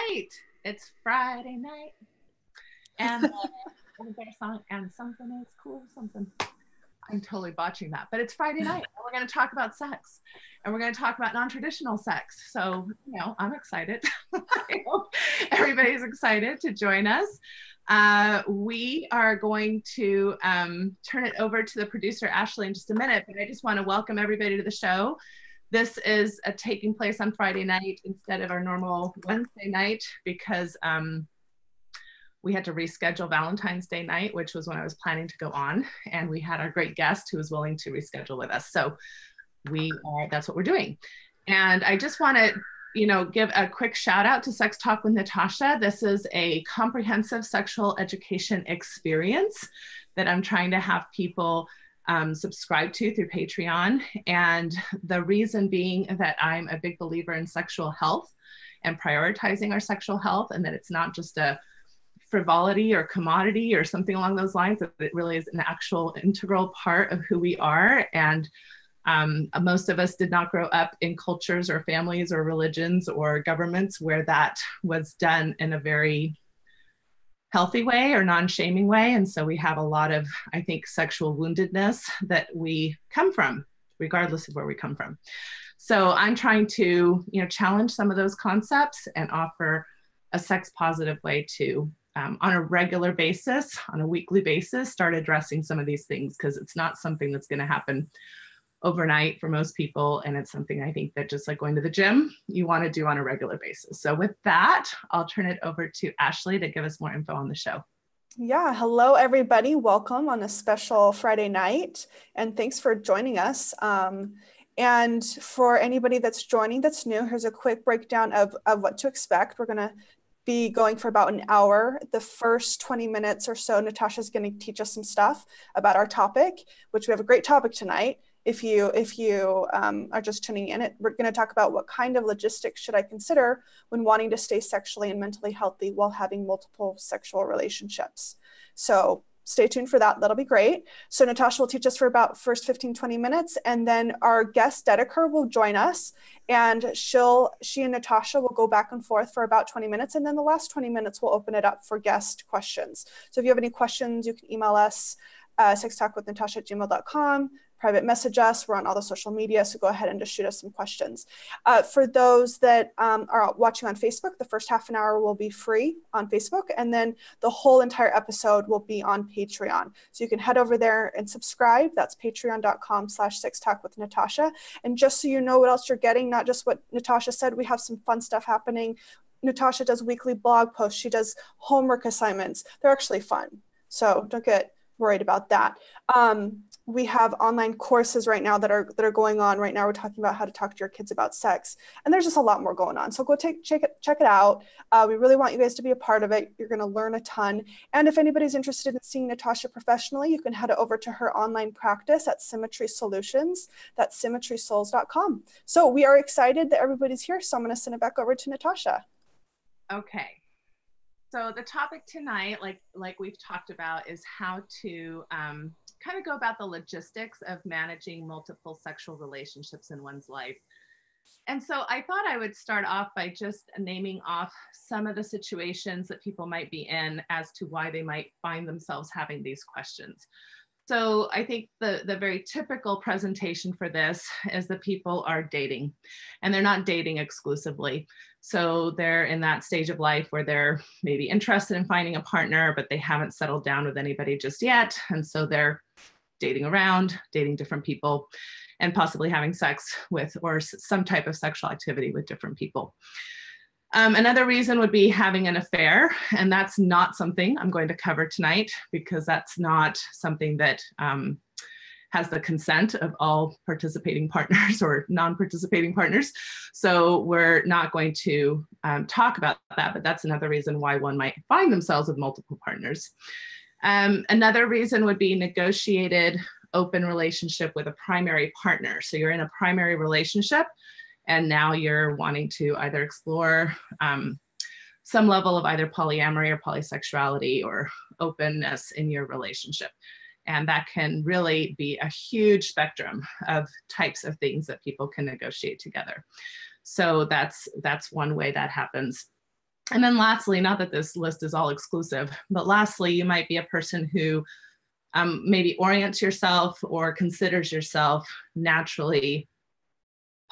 right. It's Friday night, and a better song, and something is cool. Something. I'm totally botching that, but it's Friday night, and we're going to talk about sex, and we're going to talk about non-traditional sex. So, I'm excited. I hope everybody's excited to join us. We are going to turn it over to the producer, Ashley, in just a minute, but I just want to welcome everybody to the show. This is taking place on Friday night instead of our normal Wednesday night because we had to reschedule Valentine's Day night, which was when I was planning to go on. And we had our great guest who was willing to reschedule with us. So that's what we're doing. And I just want to give a quick shout out to Sex Talk with Natasha. This is a comprehensive sexual education experience that I'm trying to have people subscribe to through Patreon. And the reason being that I'm a big believer in sexual health and prioritizing our sexual health, and that it's not just a frivolity or commodity or something along those lines, that it really is an actual integral part of who we are. And most of us did not grow up in cultures or families or religions or governments where that was done in a very healthy way or non-shaming way. And so we have a lot of, I think, sexual woundedness that we come from, regardless of where we come from. So I'm trying to, challenge some of those concepts and offer a sex positive way to, on a regular basis, on a weekly basis, start addressing some of these things, because it's not something that's going to happen overnight for most people. And it's something I think that just like going to the gym, you want to do on a regular basis. So with that, I'll turn it over to Ashley to give us more info on the show. Yeah, hello everybody. Welcome on a special Friday night. And thanks for joining us. And for anybody that's joining that's new, here's a quick breakdown of what to expect. We're going to be going for about an hour. The first 20 minutes or so, Natasha's going to teach us some stuff about our topic, which we have a great topic tonight. If you are just tuning in, we're going to talk about what kind of logistics should I consider when wanting to stay sexually and mentally healthy while having multiple sexual relationships. So stay tuned for that. That'll be great. So Natasha will teach us for about first 15, 20 minutes. And then our guest Dedeker will join us, and she and Natasha will go back and forth for about 20 minutes. And then the last 20 minutes, we'll open it up for guest questions. So if you have any questions, you can email us, sextalkwithnatasha@gmail.com. private message us. We're on all the social media, so go ahead and just shoot us some questions. For those that are watching on Facebook, the first half an hour will be free on Facebook, and then the whole entire episode will be on Patreon. So you can head over there and subscribe. That's patreon.com/sextalkwithnatasha. And just so you know what else you're getting, not just what Natasha said, we have some fun stuff happening. Natasha does weekly blog posts. She does homework assignments. They're actually fun, so don't get worried about that. We have online courses right now that are going on right now. We're talking about how to talk to your kids about sex, and there's just a lot more going on. So go check it out. We really want you guys to be a part of it. You're going to learn a ton. And if anybody's interested in seeing Natasha professionally, you can head over to her online practice at Symmetry Solutions. That's symmetrysouls.com. So we are excited that everybody's here. So I'm going to send it back over to Natasha. Okay. So the topic tonight, like we've talked about, is how to kind of go about the logistics of managing multiple sexual relationships in one's life. And so I thought I would start off by just naming off some of the situations that people might be in as to why they might find themselves having these questions. So I think the very typical presentation for this is that people are dating, and they're not dating exclusively. So they're in that stage of life where they're maybe interested in finding a partner, but they haven't settled down with anybody just yet. And so they're dating around, dating different people, and possibly having sex with or some type of sexual activity with different people. Another reason would be having an affair, and that's not something I'm going to cover tonight because that's not something that has the consent of all participating partners or non-participating partners. So we're not going to talk about that, but that's another reason why one might find themselves with multiple partners. Another reason would be negotiated open relationship with a primary partner. So you're in a primary relationship, and now you're wanting to either explore some level of either polyamory or polysexuality or openness in your relationship. And that can really be a huge spectrum of types of things that people can negotiate together. So that's one way that happens. And then lastly, not that this list is all exclusive, but lastly, you might be a person who maybe orients yourself or considers yourself naturally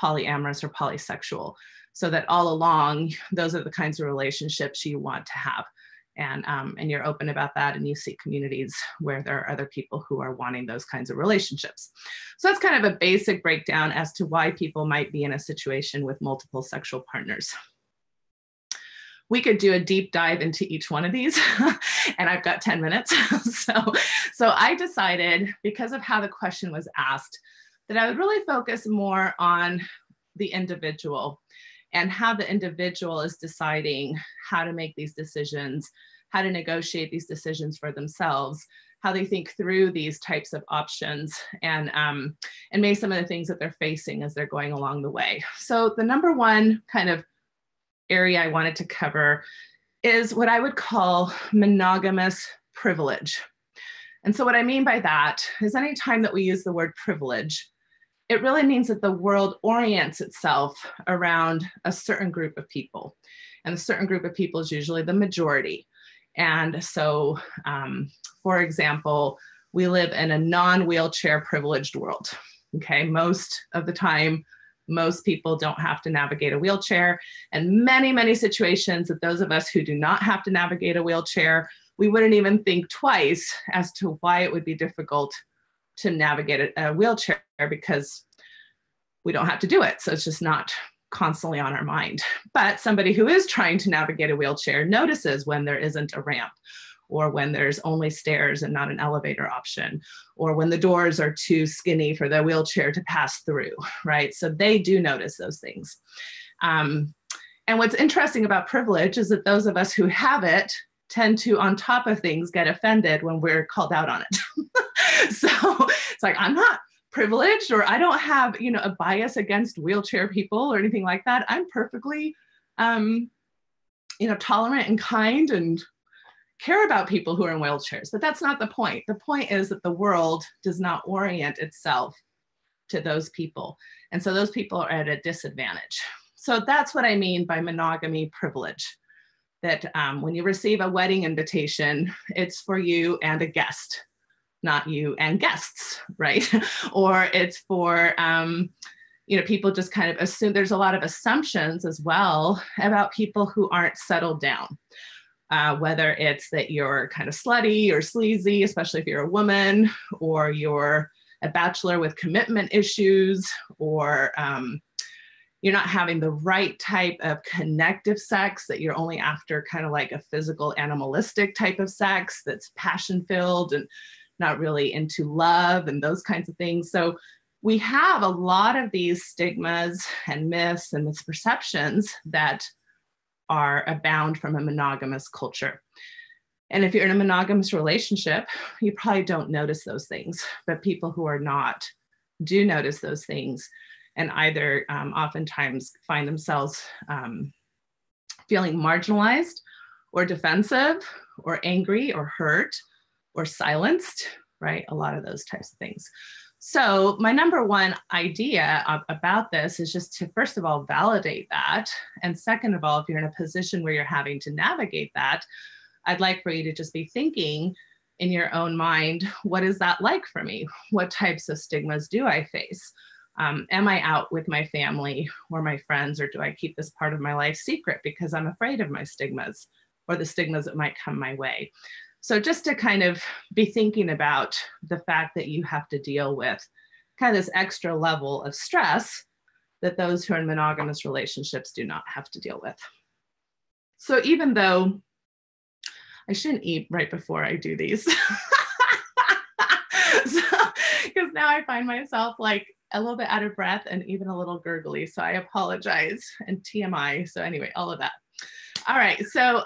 polyamorous or polysexual, so that all along, those are the kinds of relationships you want to have. And you're open about that, and you seek communities where there are other people who are wanting those kinds of relationships. So that's kind of a basic breakdown as to why people might be in a situation with multiple sexual partners. We could do a deep dive into each one of these, and I've got 10 minutes. So I decided, because of how the question was asked, that I would really focus more on the individual and how the individual is deciding how to make these decisions, how to negotiate these decisions for themselves, how they think through these types of options, and maybe some of the things that they're facing as they're going along the way. So the number one kind of area I wanted to cover is what I would call monogamous privilege. And so what I mean by that is, anytime that we use the word privilege, it really means that the world orients itself around a certain group of people. And a certain group of people is usually the majority. And so, for example, we live in a non-wheelchair privileged world. Okay, most of the time, most people don't have to navigate a wheelchair. And many, many situations that those of us who do not have to navigate a wheelchair, we wouldn't even think twice as to why it would be difficult to navigate a wheelchair, because we don't have to do it. So it's just not constantly on our mind. But somebody who is trying to navigate a wheelchair notices when there isn't a ramp, or when there's only stairs and not an elevator option, or when the doors are too skinny for the wheelchair to pass through, right? So they do notice those things. And what's interesting about privilege is that those of us who have it tend to, on top of things, get offended when we're called out on it. So it's like, I'm not privileged, or I don't have, a bias against wheelchair people or anything like that. I'm perfectly, tolerant and kind and care about people who are in wheelchairs. But that's not the point. The point is that the world does not orient itself to those people. And so those people are at a disadvantage. So that's what I mean by monogamy privilege. That when you receive a wedding invitation, it's for you and a guest, not you and guests, right? Or it's for, people just kind of assume. There's a lot of assumptions as well about people who aren't settled down. Whether it's that you're kind of slutty or sleazy, especially if you're a woman, or you're a bachelor with commitment issues, or you're not having the right type of connective sex, that you're only after kind of like a physical animalistic type of sex that's passion filled and not really into love and those kinds of things. So we have a lot of these stigmas and myths and misperceptions that are abound from a monogamous culture. And if you're in a monogamous relationship, you probably don't notice those things, but people who are not do notice those things, and either oftentimes find themselves feeling marginalized or defensive or angry or hurt or silenced, right? A lot of those types of things. So my number one idea about this is just to, first of all, validate that. And second of all, if you're in a position where you're having to navigate that, I'd like for you to just be thinking in your own mind, what is that like for me? What types of stigmas do I face? Am I out with my family or my friends, or do I keep this part of my life secret because I'm afraid of my stigmas or the stigmas that might come my way? So just to kind of be thinking about the fact that you have to deal with kind of this extra level of stress that those who are in monogamous relationships do not have to deal with. So even though I shouldn't eat right before I do these, because now I find myself like a little bit out of breath and even a little gurgly. So I apologize, and TMI. So anyway, all of that. All right. So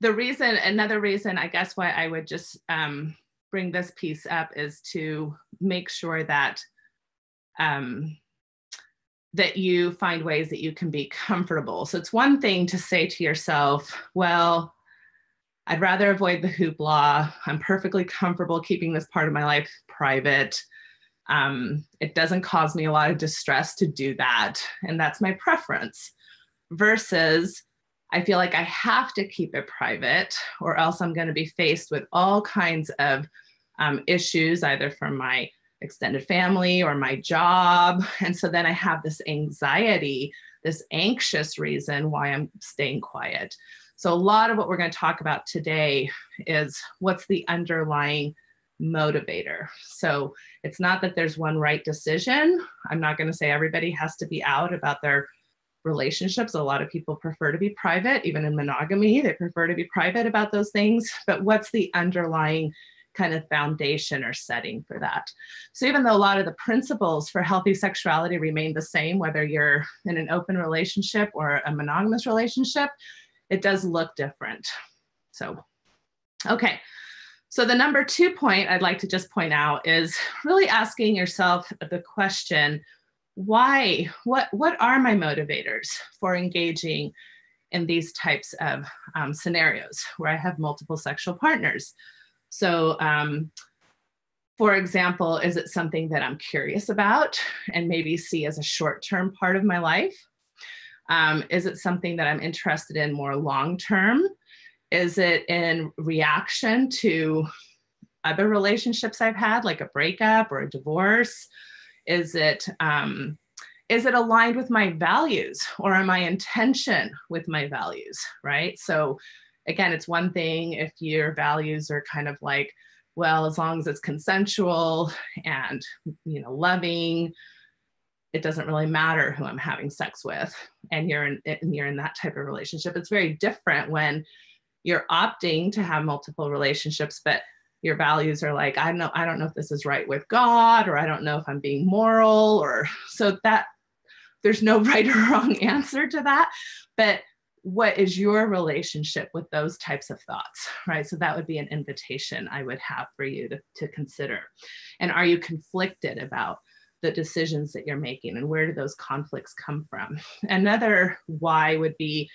another reason, I guess, why I would just bring this piece up is to make sure that that you find ways that you can be comfortable. So it's one thing to say to yourself, well, I'd rather avoid the hoopla. I'm perfectly comfortable keeping this part of my life private. It doesn't cause me a lot of distress to do that, and that's my preference. versus I feel like I have to keep it private or else I'm going to be faced with all kinds of issues, either from my extended family or my job. And so then I have this anxiety, this anxious reason why I'm staying quiet. So a lot of what we're going to talk about today is what's the underlying motivator. So it's not that there's one right decision. I'm not going to say everybody has to be out about their relationships. A lot of people prefer to be private, even in monogamy, they prefer to be private about those things. But what's the underlying kind of foundation or setting for that? So even though a lot of the principles for healthy sexuality remain the same, whether you're in an open relationship or a monogamous relationship, it does look different. So, okay. So the number 2 point I'd like to just point out is really asking yourself the question, why, what are my motivators for engaging in these types of scenarios where I have multiple sexual partners? So for example, is it something that I'm curious about and maybe see as a short-term part of my life? Is it something that I'm interested in more long-term? Is it in reaction to other relationships I've had, like a breakup or a divorce? Is it aligned with my values, or am I in tension with my values, right? So again, it's one thing if your values are kind of like, well, as long as it's consensual and, you know, loving, it doesn't really matter who I'm having sex with, and you're in that type of relationship. It's very different when you're opting to have multiple relationships, but your values are like, I don't know if this is right with God, or I don't know if I'm being moral, or so that there's no right or wrong answer to that. But what is your relationship with those types of thoughts, right? So that would be an invitation I would have for you to consider. And are you conflicted about the decisions that you're making, and where do those conflicts come from? Another why would be,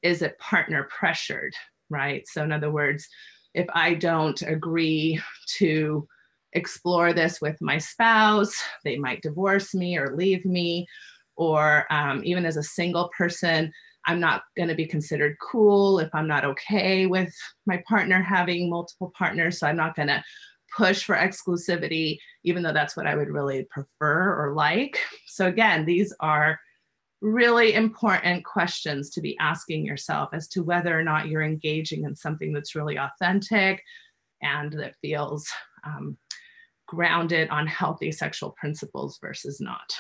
is it partner pressured, right? So in other words, if I don't agree to explore this with my spouse, they might divorce me or leave me. Or even as a single person, I'm not going to be considered cool if I'm not okay with my partner having multiple partners. So I'm not going to push for exclusivity, even though that's what I would really prefer or like. So again, these are really important questions to be asking yourself as to whether or not you're engaging in something that's really authentic and that feels grounded on healthy sexual principles versus not.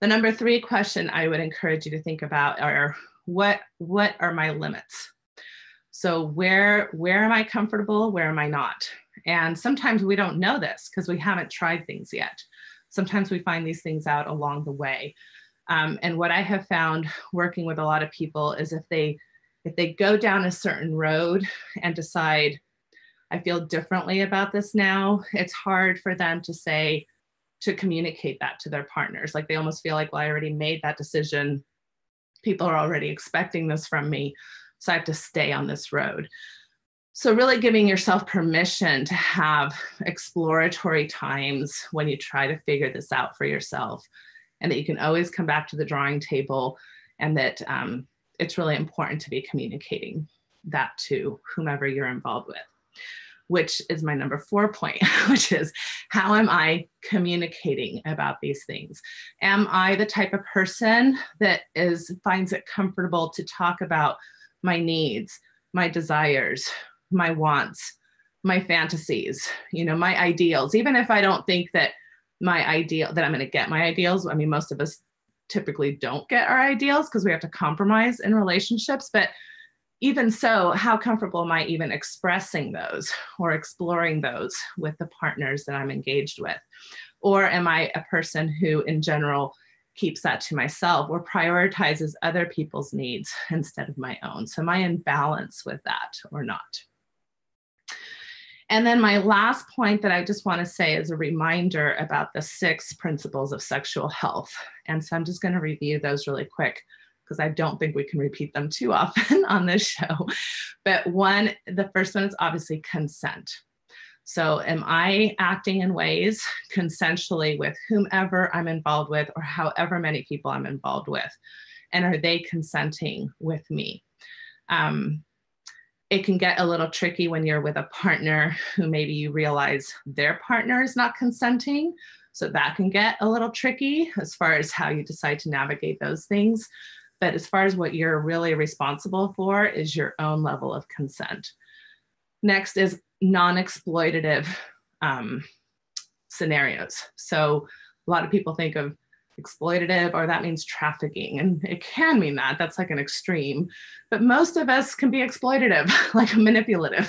The number 3 question I would encourage you to think about are, what are my limits? So where am I comfortable? Where am I not? And sometimes we don't know this because we haven't tried things yet. Sometimes we find these things out along the way. And what I have found working with a lot of people is if they go down a certain road and decide, I feel differently about this now, it's hard for them to communicate that to their partners. Like they almost feel like, well, I already made that decision. People are already expecting this from me, so I have to stay on this road. So really giving yourself permission to have exploratory times when you try to figure this out for yourself, and that you can always come back to the drawing table, and that it's really important to be communicating that to whomever you're involved with, which is my number 4 point, which is, how am I communicating about these things? Am I the type of person that finds it comfortable to talk about my needs, my desires, my wants, my fantasies, my ideals, even if I don't think that I'm going to get my ideals. I mean, most of us typically don't get our ideals because we have to compromise in relationships, but even so, how comfortable am I even expressing those or exploring those with the partners that I'm engaged with? Or am I a person who in general keeps that to myself or prioritizes other people's needs instead of my own? So am I in balance with that or not? And then my last point that I just want to say is a reminder about the 6 principles of sexual health. And so I'm just going to review those really quick, because I don't think we can repeat them too often on this show. But the first one is obviously consent. So am I acting in ways consensually with whomever I'm involved with, or however many people I'm involved with? And are they consenting with me? It can get a little tricky when you're with a partner who maybe you realize their partner is not consenting. So that can get a little tricky as far as how you decide to navigate those things. But as far as what you're really responsible for is your own level of consent. Next is non-exploitative scenarios. So a lot of people think of exploitative, or that means trafficking, and it can mean that. That's like an extreme. But most of us can be exploitative, like manipulative.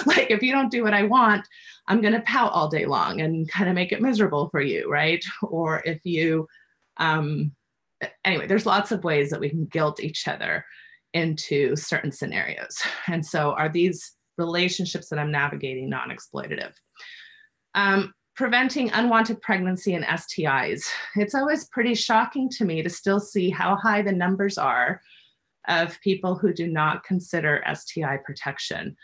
Like, if you don't do what I want, I'm going to pout all day long and kind of make it miserable for you, right? Or if you, anyway, there's lots of ways that we can guilt each other into certain scenarios. And so are these relationships that I'm navigating non-exploitative? Preventing unwanted pregnancy and STIs. It's always pretty shocking to me to still see how high the numbers are of people who do not consider STI protection.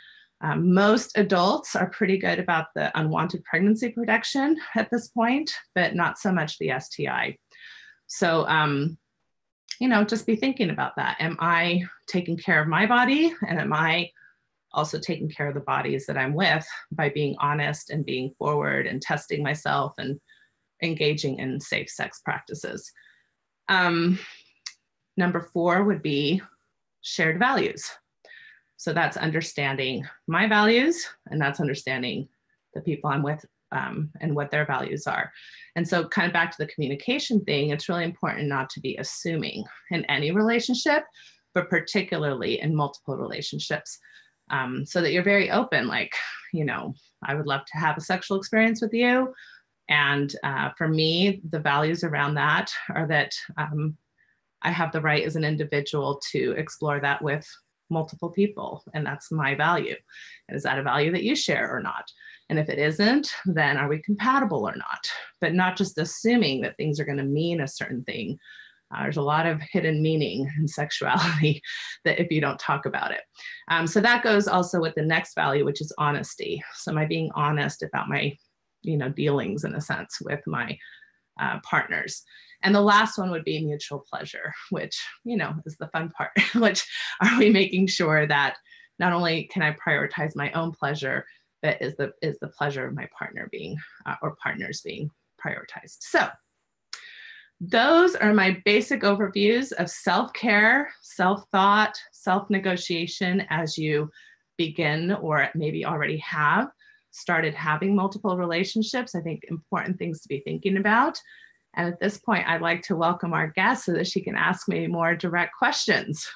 Most adults are pretty good about the unwanted pregnancy protection at this point, but not so much the STI. So, you know, just be thinking about that. Am I taking care of my body? And am I also taking care of the bodies that I'm with by being honest and being forward and testing myself and engaging in safe sex practices? Number 4 would be shared values. So that's understanding my values, and that's understanding the people I'm with and what their values are. And so kind of back to the communication thing, it's really important not to be assuming in any relationship, but particularly in multiple relationships. So that you're very open, like, you know, I would love to have a sexual experience with you. And for me, the values around that are that I have the right as an individual to explore that with multiple people. And that's my value. And is that a value that you share or not? And if it isn't, then are we compatible or not? But not just assuming that things are going to mean a certain thing. There's a lot of hidden meaning in sexuality that if you don't talk about it. So that goes also with the next value, which is honesty. So am I being honest about my, you know, dealings in a sense with my partners? And the last one would be mutual pleasure, which, you know, is the fun part, which are we making sure that not only can I prioritize my own pleasure, but is the pleasure of my partner being, or partners being prioritized. So those are my basic overviews of self-care, self-thought, self-negotiation as you begin or maybe already have started having multiple relationships. I think important things to be thinking about. And at this point, I'd like to welcome our guest so that she can ask me more direct questions.